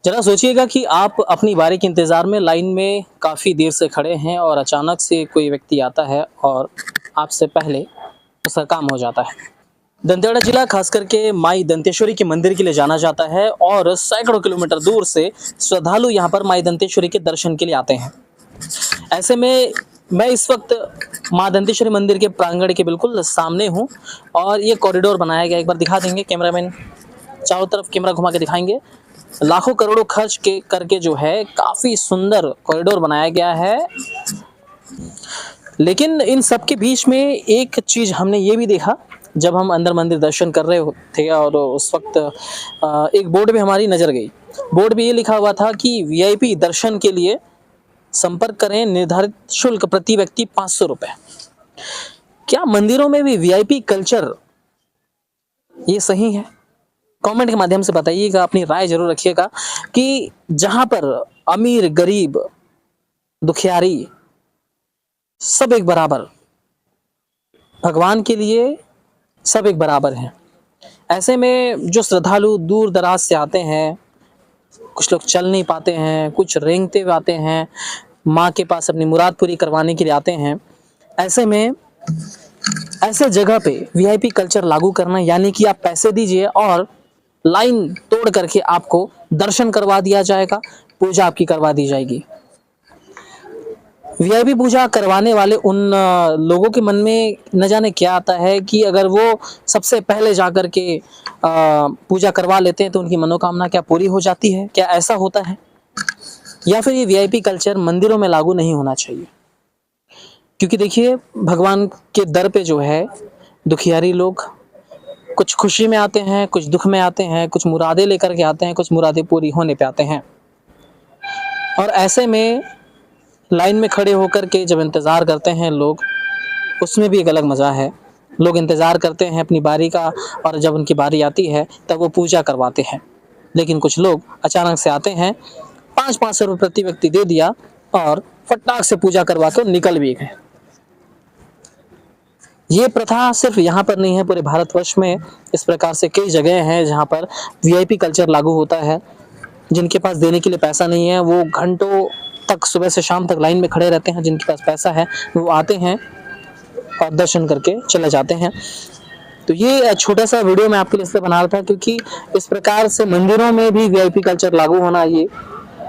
जरा सोचिएगा कि आप अपनी बारी के इंतज़ार में लाइन में काफ़ी देर से खड़े हैं और अचानक से कोई व्यक्ति आता है और आपसे पहले उसका काम हो जाता है। दंतेवाड़ा जिला खास करके माई दंतेश्वरी के मंदिर के लिए जाना जाता है और सैकड़ों किलोमीटर दूर से श्रद्धालु यहाँ पर माई दंतेश्वरी के दर्शन के लिए आते हैं। ऐसे में मैं इस वक्त माँ दंतेश्वरी मंदिर के प्रांगण के बिल्कुल सामने हूँ और ये कॉरिडोर बनाया गया, एक बार दिखा देंगे कैमरामैन, चारों तरफ कैमरा घुमा के दिखाएंगे। लाखों करोड़ों खर्च के करके जो है काफ़ी सुंदर कॉरिडोर बनाया गया है। लेकिन इन सब के बीच में एक चीज़ हमने ये भी देखा जब हम अंदर मंदिर दर्शन कर रहे थे और उस वक्त एक बोर्ड पे हमारी नज़र गई। बोर्ड पे ये लिखा हुआ था कि वीआईपी दर्शन के लिए संपर्क करें, निर्धारित शुल्क प्रति व्यक्ति 500 रुपये। क्या मंदिरों में भी वीआईपी कल्चर ये सही है? कमेंट के माध्यम से बताइएगा, अपनी राय जरूर रखिएगा कि जहां पर अमीर गरीब दुखियारी सब एक बराबर, भगवान के लिए सब एक बराबर हैं। ऐसे में जो श्रद्धालु दूर दराज से आते हैं, कुछ लोग चल नहीं पाते हैं, कुछ रेंगते हुए आते हैं, माँ के पास अपनी मुराद पूरी करवाने के लिए आते हैं। ऐसे में ऐसे जगह पे वीआईपी कल्चर लागू करना यानी कि आप पैसे दीजिए और लाइन तोड़ करके आपको दर्शन करवा दिया जाएगा, पूजा आपकी करवा दी जाएगी। वीआईपी पूजा करवाने वाले उन लोगों के मन में न जाने क्या आता है कि अगर वो सबसे पहले जाकर के पूजा करवा लेते हैं तो उनकी मनोकामना क्या पूरी हो जाती है? क्या ऐसा होता है? या फिर ये वीआईपी कल्चर मंदिरों में लागू नहीं होना चाहिए? क्योंकि देखिए, भगवान के दर पे जो है दुखियारी लोग कुछ खुशी में आते हैं, कुछ दुख में आते हैं, कुछ मुरादें लेकर के आते हैं, कुछ मुरादें पूरी होने पे आते हैं। और ऐसे में लाइन में खड़े होकर के जब इंतज़ार करते हैं लोग, उसमें भी एक अलग मज़ा है। लोग इंतज़ार करते हैं अपनी बारी का और जब उनकी बारी आती है तब वो पूजा करवाते हैं। लेकिन कुछ लोग अचानक से आते हैं, 500 रुपये प्रति व्यक्ति दे दिया और फटाक से पूजा करवा कर निकल भी गए। ये प्रथा सिर्फ यहाँ पर नहीं है, पूरे भारतवर्ष में इस प्रकार से कई जगह हैं जहाँ पर वीआईपी कल्चर लागू होता है। जिनके पास देने के लिए पैसा नहीं है वो घंटों तक सुबह से शाम तक लाइन में खड़े रहते हैं। जिनके पास पैसा है वो आते हैं और दर्शन करके चले जाते हैं। तो ये छोटा सा वीडियो मैं आपके लिए इसलिए बना रहा था क्योंकि इस प्रकार से मंदिरों में भी वीआईपी कल्चर लागू होना ये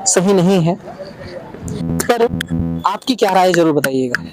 सही नहीं है। पर आपकी क्या राय जरूर बताइएगा।